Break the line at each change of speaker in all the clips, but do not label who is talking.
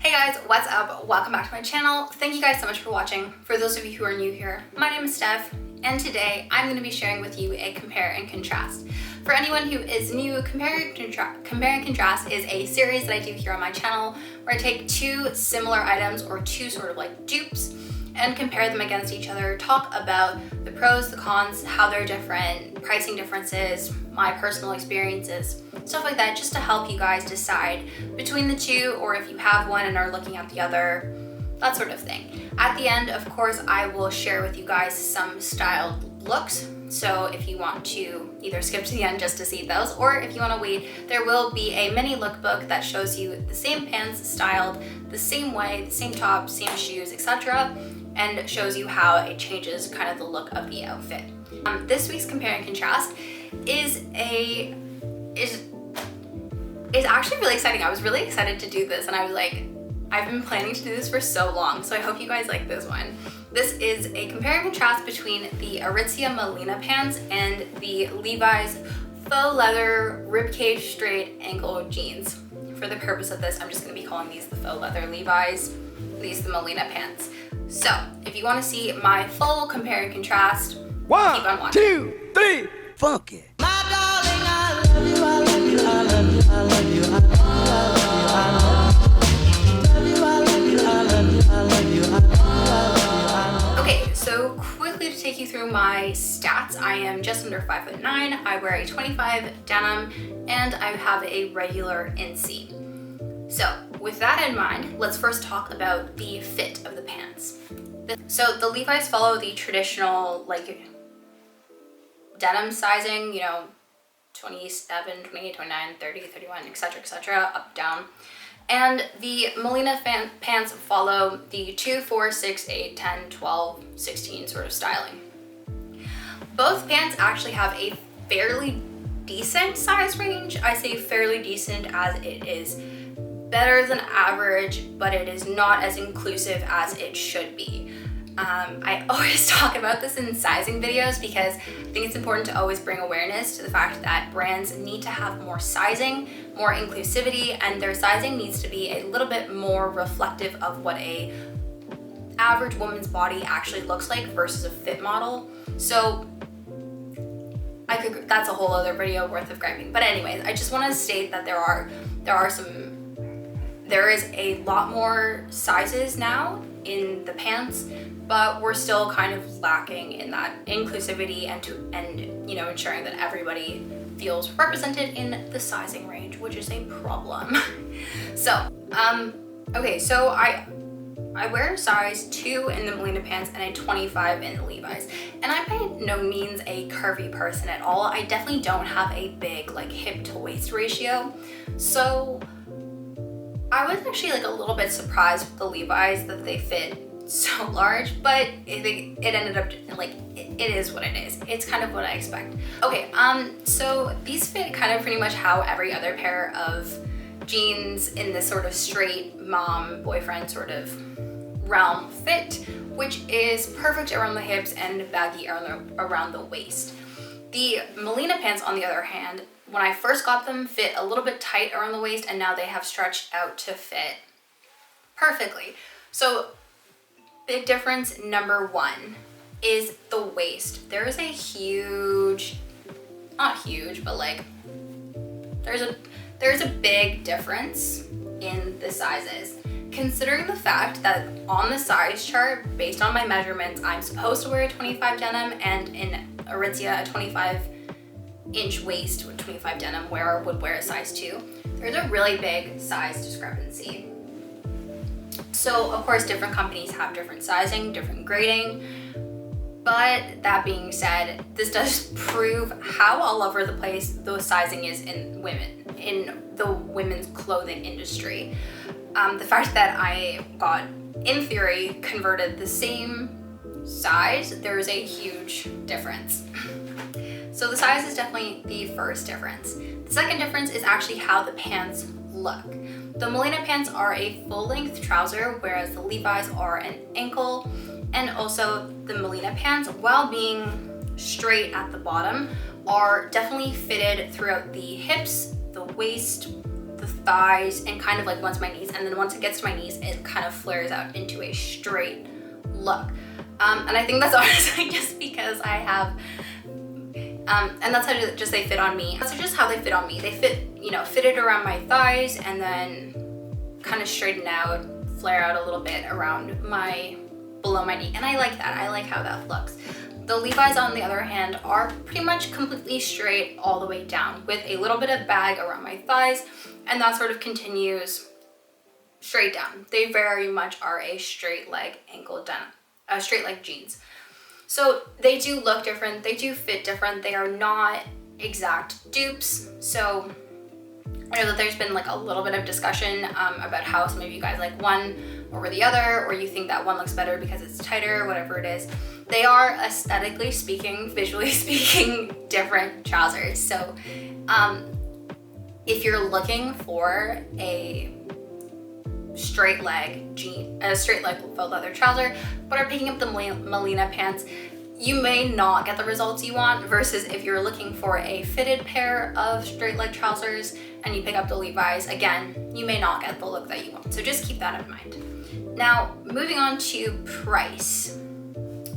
Hey guys, what's up? Welcome back to my channel. Thank you guys so much for watching. For those of you who are new here, my name is Steph, and today I'm going to be sharing with you a compare and contrast. For anyone who is new, compare and contrast is a series that I do here on my channel where I take two similar items or two sort of like dupes and compare them against each other, talk about the pros, the cons, how they're different, pricing differences, my personal experiences, stuff like that, just to help you guys decide between the two, or if you have one and are looking at the other, that sort of thing. At the end, of course, I will share with you guys some styled looks. So if you want to either skip to the end just to see those, or if you want to wait, there will be a mini lookbook that shows you the same pants styled the same way, the same top, same shoes, etc., and shows you how it changes kind of the look of the outfit. This week's compare and contrast is actually really exciting. I was really excited to do this, and I was like, I've been planning to do this for so long, so I hope you guys like this one. This is a compare and contrast between the Aritzia Melina pants and the Levi's faux leather ribcage straight ankle jeans. For the purpose of this, I'm just going to be calling these the faux leather Levi's, these the Melina pants. So if you want to see my full compare and contrast, keep on watching.
1, 2, 3, funk it.
My darling, I love you, I love you, I love you, I love you, I love you,
Okay, so quickly to take you through my stats, I am just under 5'9", I wear a 25 denim, and I have a regular inseam. So with that in mind, let's first talk about the fit of the pants. So the Levi's follow the traditional like denim sizing, you know, 27, 28, 29, 30, 31, etc., up, down. And the Melina pants follow the 2, 4, 6, 8, 10, 12, 16 sort of styling. Both pants actually have a fairly decent size range. I say fairly decent as it is better than average, but it is not as inclusive as it should be. I always talk about this in sizing videos because I think it's important to always bring awareness to the fact that brands need to have more sizing, more inclusivity, and their sizing needs to be a little bit more reflective of what a average woman's body actually looks like versus a fit model. So that's a whole other video worth of griping. But anyways, I just want to state that there is a lot more sizes now in the pants, but we're still kind of lacking in that inclusivity and you know, ensuring that everybody feels represented in the sizing range, which is a problem. So, okay, so I wear a size 2 in the Melina pants and a 25 in the Levi's. And I'm by no means a curvy person at all. I definitely don't have a big like hip to waist ratio. So I was actually like a little bit surprised with the Levi's that they fit so large, but it ended up like, it is what it is. It's kind of what I expect. Okay, so these fit kind of pretty much how every other pair of jeans in this sort of straight mom boyfriend sort of realm fit, which is perfect around the hips and baggy around the waist. The Melina pants, on the other hand, when I first got them, fit a little bit tight around the waist, and now they have stretched out to fit perfectly. So big difference number 1 is the waist. There is a huge, not huge, but like there's a big difference in the sizes. Considering the fact that on the size chart, based on my measurements, I'm supposed to wear a 25 denim, and in Aritzia, a 25-inch waist with 25 denim wearer would wear a size 2. There's a really big size discrepancy. So of course, different companies have different sizing, different grading, but that being said, this does prove how all over the place the sizing is in the women's clothing industry. The fact that I got, in theory, converted the same size, there is a huge difference. So the size is definitely the first difference. The second difference is actually how the pants look. The Melina pants are a full-length trouser, whereas the Levi's are an ankle, and also the Melina pants, while being straight at the bottom, are definitely fitted throughout the hips, the waist, the thighs and kind of like once my knees, and then once it gets to my knees, it kind of flares out into a straight look. And I think that's honestly just because I have, and that's how just they fit on me. That's just how they fit on me. They fit, you know, fitted around my thighs and then kind of straighten out, flare out a little bit around below my knee. And I like that. I like how that looks. The Levi's, on the other hand, are pretty much completely straight all the way down with a little bit of bag around my thighs, and that sort of continues straight down. They very much are a straight leg ankle denim, straight leg jeans. So they do look different, they do fit different, they are not exact dupes. So I know that there's been like a little bit of discussion about how some of you guys like one over the other, or you think that one looks better because it's tighter, whatever it is. They are, aesthetically speaking, visually speaking, different trousers. So if you're looking for a straight leg faux leather trouser, but are picking up the Melina pants, you may not get the results you want, versus if you're looking for a fitted pair of straight leg trousers and you pick up the Levi's, again, you may not get the look that you want. So just keep that in mind. Now, moving on to price.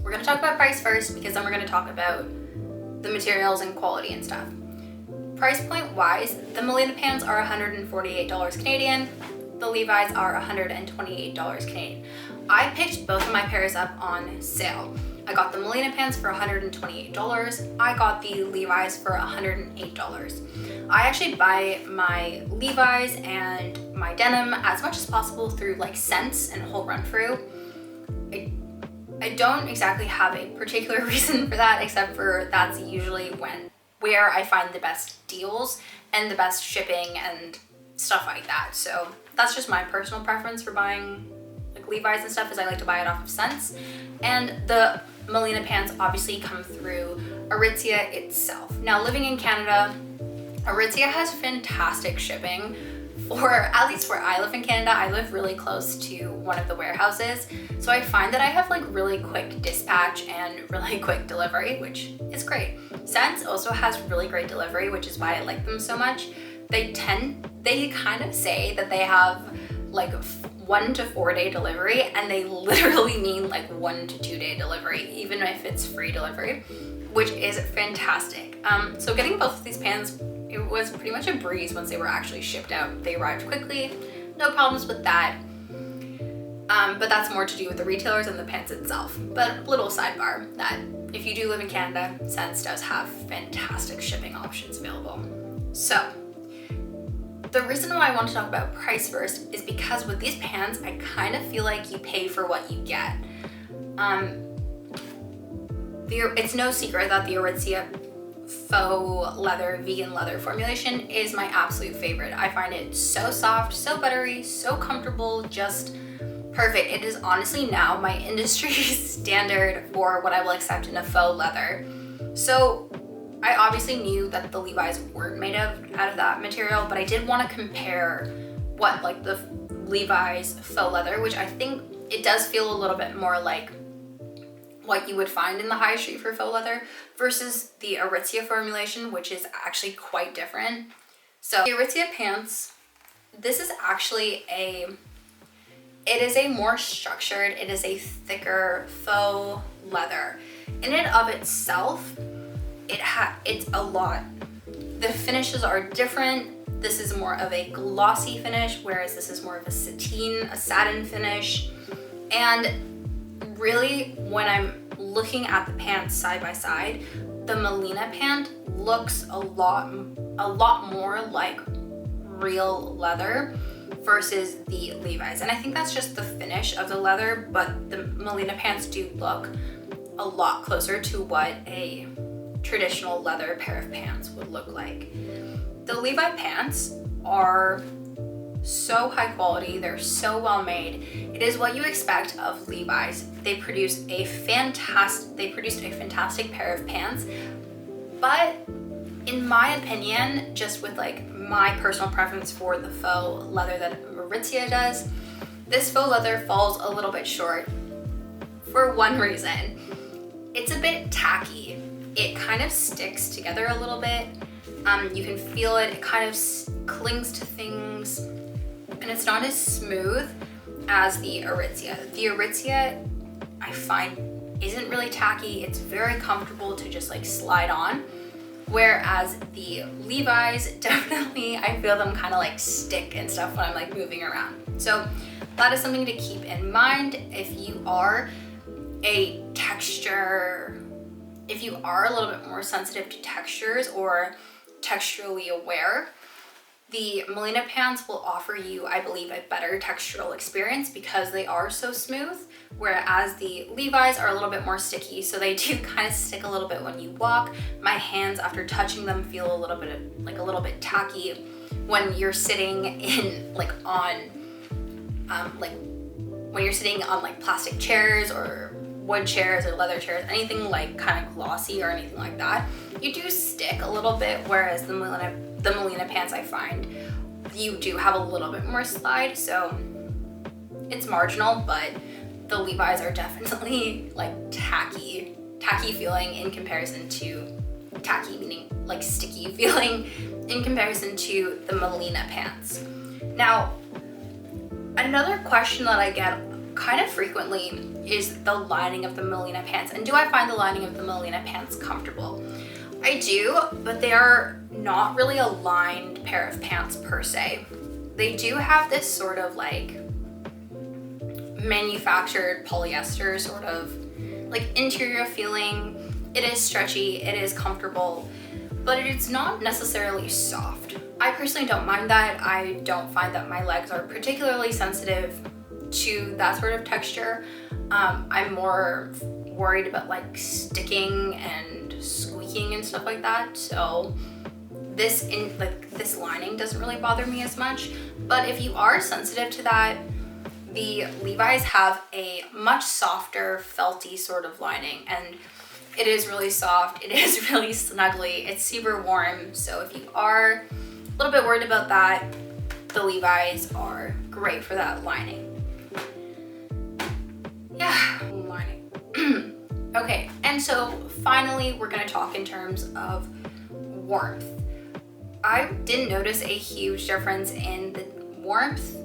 We're gonna talk about price first, because then we're gonna talk about the materials and quality and stuff. Price point wise, the Melina pants are $148 Canadian. The Levi's are $128 Canadian. I picked both of my pairs up on sale. I got the Melina pants for $128. I got the Levi's for $108. I actually buy my Levi's and my denim as much as possible through like Sense and Whole Run Through. I don't exactly have a particular reason for that, except for that's usually where I find the best deals and the best shipping and stuff like that. So that's just my personal preference for buying like Levi's and stuff, is I like to buy it off of Sense. And the Melina pants obviously come through Aritzia itself. Now, living in Canada, Aritzia has fantastic shipping. For at least where I live in Canada, I live really close to one of the warehouses. So I find that I have like really quick dispatch and really quick delivery, which is great. Sense also has really great delivery, which is why I like them so much. They kind of say that they have like 1 to 4 day delivery, and they literally mean like 1 to 2 day delivery, even if it's free delivery, which is fantastic. So getting both of these pants, it was pretty much a breeze once they were actually shipped out. They arrived quickly, no problems with that. But that's more to do with the retailers and the pants itself. But little sidebar, that if you do live in Canada, Sense does have fantastic shipping options available. So the reason why I want to talk about price first is because with these pants, I kind of feel like you pay for what you get. It's no secret that the Aritzia faux leather, vegan leather formulation is my absolute favorite. I find it so soft, so buttery, so comfortable, just perfect. It is honestly now my industry standard for what I will accept in a faux leather. So I obviously knew that the Levi's weren't made out of that material, but I did want to compare what like the Levi's faux leather, which I think it does feel a little bit more like what you would find in the high street for faux leather, versus the Aritzia formulation, which is actually quite different. So the Aritzia pants, this is actually it is a more structured, it is a thicker faux leather. In and of itself, it's a lot. The finishes are different. This is more of a glossy finish, whereas this is more of a satin finish. And really, when I'm looking at the pants side by side, the Melina pant looks a lot more like real leather versus the Levi's. And I think that's just the finish of the leather, but the Melina pants do look a lot closer to what a traditional leather pair of pants would look like. The Levi pants are so high quality, they're so well made. It is what you expect of Levi's. They produced a fantastic pair of pants, but in my opinion, just with like my personal preference for the faux leather that Aritzia does, this faux leather falls a little bit short for one reason. It's a bit tacky. It kind of sticks together a little bit. You can feel it. It kind of clings to things, and it's not as smooth as the Aritzia. The Aritzia, I find, isn't really tacky. It's very comfortable to just like slide on. Whereas the Levi's, definitely, I feel them kind of like stick and stuff when I'm like moving around. So that is something to keep in mind if you are a texture, if you are a little bit more sensitive to textures or texturally aware. The Melina pants will offer you, I believe, a better textural experience because they are so smooth, whereas the Levi's are a little bit more sticky, so they do kind of stick a little bit when you walk. My hands, after touching them, feel a little bit tacky when you're sitting in like on when you're sitting on like plastic chairs or wood chairs or leather chairs, anything like kind of glossy or anything like that. You do stick a little bit, whereas the Melina pants, I find you do have a little bit more slide, so it's marginal, but the Levi's are definitely like tacky feeling in comparison to, tacky meaning like sticky feeling in comparison to the Melina pants. Now, another question that I get kind of frequently is the lining of the Melina pants, and do I find the lining of the Melina pants comfortable? I do, but they are not really a lined pair of pants per se. They do have this sort of like manufactured polyester sort of like interior feeling. It is stretchy, it is comfortable, but it's not necessarily soft. I personally don't mind that. I don't find that my legs are particularly sensitive to that sort of texture. I'm more worried about like sticking and squeaking and stuff like that, so this lining doesn't really bother me as much. But if you are sensitive to that, the Levi's have a much softer felty sort of lining, and it is really soft, it is really snuggly, it's super warm. So if you are a little bit worried about that, the Levi's are great for that lining. Yeah, lining. Okay, and so finally we're gonna talk in terms of warmth. I didn't notice a huge difference in the warmth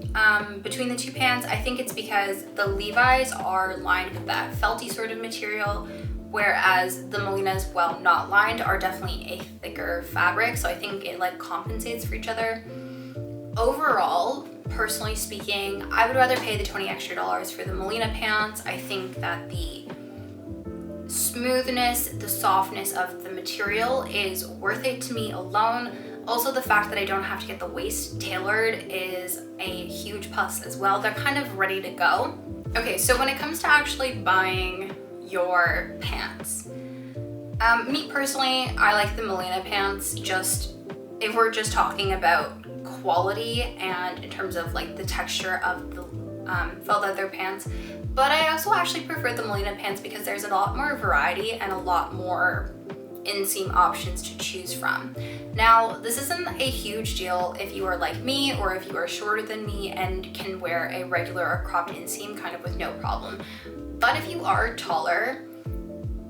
between the two pants. I think it's because the Levi's are lined with that felty sort of material, whereas the Melinas, while not lined, are definitely a thicker fabric, so I think it like compensates for each other. Overall, personally speaking, I would rather pay the $20 extra for the Melina pants. I think that the smoothness, the softness of the material is worth it to me alone. Also, the fact that I don't have to get the waist tailored is a huge plus as well. They're kind of ready to go. Okay, so when it comes to actually buying your pants, me personally, I like the Melina pants, just if we're just talking about quality and in terms of like the texture of the felt leather pants. But I also actually prefer the Melina pants because there's a lot more variety and a lot more inseam options to choose from. Now, this isn't a huge deal if you are like me or if you are shorter than me and can wear a regular or cropped inseam kind of with no problem. But if you are taller,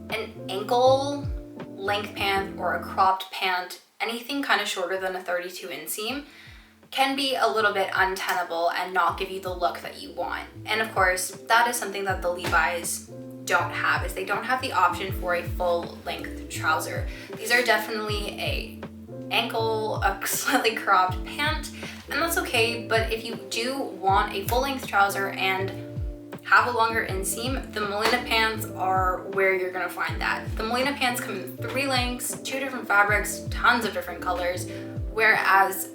an ankle length pant or a cropped pant, anything kind of shorter than a 32 inseam, can be a little bit untenable and not give you the look that you want. And of course, that is something that the Levi's don't have, is they don't have the option for a full length trouser. These are definitely a ankle, a slightly cropped pant, and that's okay. But if you do want a full length trouser and have a longer inseam, the Melina pants are where you're gonna find that. The Melina pants come in 3 lengths, 2 different fabrics, tons of different colors, whereas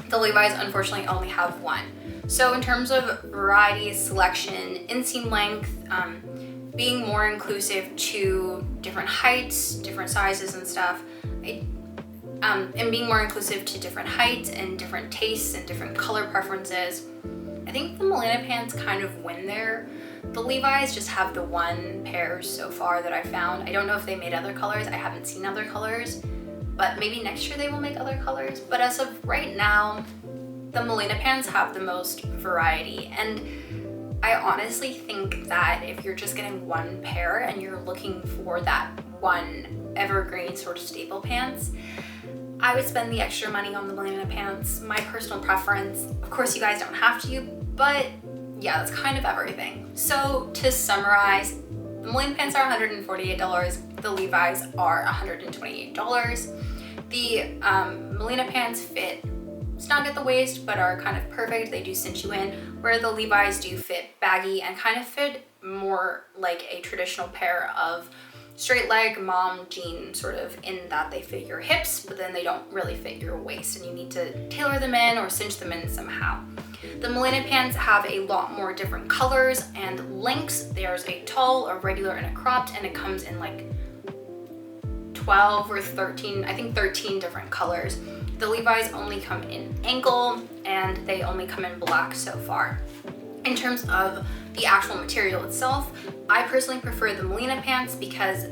the Levi's unfortunately only have 1. So in terms of variety, selection, inseam length, being more inclusive to different heights, different sizes and stuff, and being more inclusive to different heights and different tastes and different color preferences, I think the Melina pants kind of win there. The Levi's just have the 1 pair so far that I found. I don't know if they made other colors. I haven't seen other colors, but maybe next year they will make other colors. But as of right now, the Melina pants have the most variety. And I honestly think that if you're just getting 1 pair and you're looking for that one evergreen sort of staple pants, I would spend the extra money on the Melina pants. My personal preference. Of course, you guys don't have to, but yeah, that's kind of everything. So to summarize, the Melina pants are $148. The Levi's are $128. The Melina pants fit snug at the waist, but are kind of perfect. They do cinch you in, where the Levi's do fit baggy and kind of fit more like a traditional pair of straight leg mom jeans, sort of, in that they fit your hips, but then they don't really fit your waist, and you need to tailor them in or cinch them in somehow. The Melina pants have a lot more different colors and lengths. There's a tall, a regular, and a cropped, and it comes in like 12 or 13, I think 13 different colors. The Levi's only come in ankle, and they only come in black so far. In terms of the actual material itself, I personally prefer the Melina pants because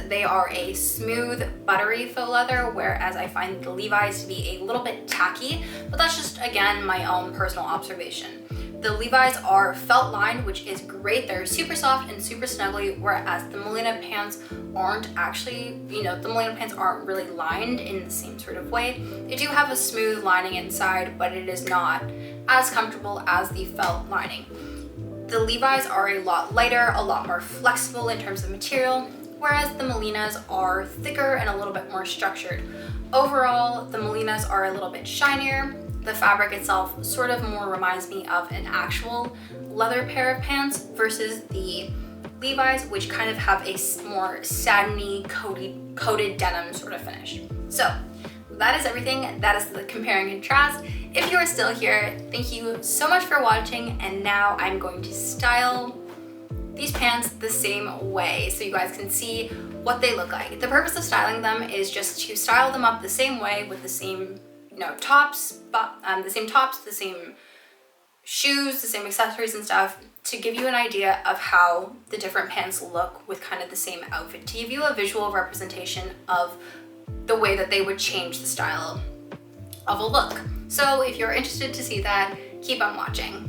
they are a smooth, buttery faux leather, whereas I find the Levi's to be a little bit tacky, but that's just, again, my own personal observation. The Levi's are felt lined, which is great. They're super soft and super snuggly, whereas the Melina pants aren't actually, the Melina pants aren't really lined in the same sort of way. They do have a smooth lining inside, but it is not as comfortable as the felt lining. The Levi's are a lot lighter, a lot more flexible in terms of material, whereas the Melinas are thicker and a little bit more structured. Overall, the Melinas are a little bit shinier. The fabric itself sort of more reminds me of an actual leather pair of pants versus the Levi's, which kind of have a more satiny, coated denim sort of finish. So that is everything. That is the compare and contrast. If you are still here, thank you so much for watching, and now I'm going to style these pants the same way so you guys can see what they look like. The purpose of styling them is just to style them up the same way with the same tops, the same shoes, the same accessories and stuff, to give you an idea of how the different pants look with kind of the same outfit, to give you a visual representation of the way that they would change the style of a look. So if you're interested to see that, keep on watching.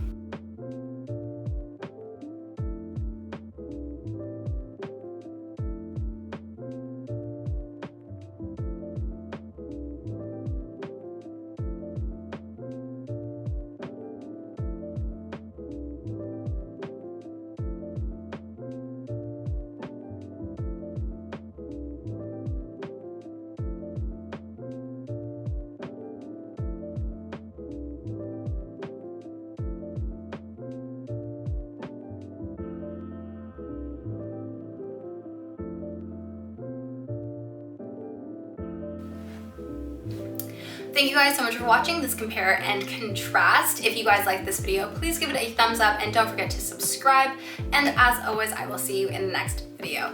Thank you guys so much for watching this compare and contrast. If you guys like this video, please give it a thumbs up and don't forget to subscribe. And as always, I will see you in the next video.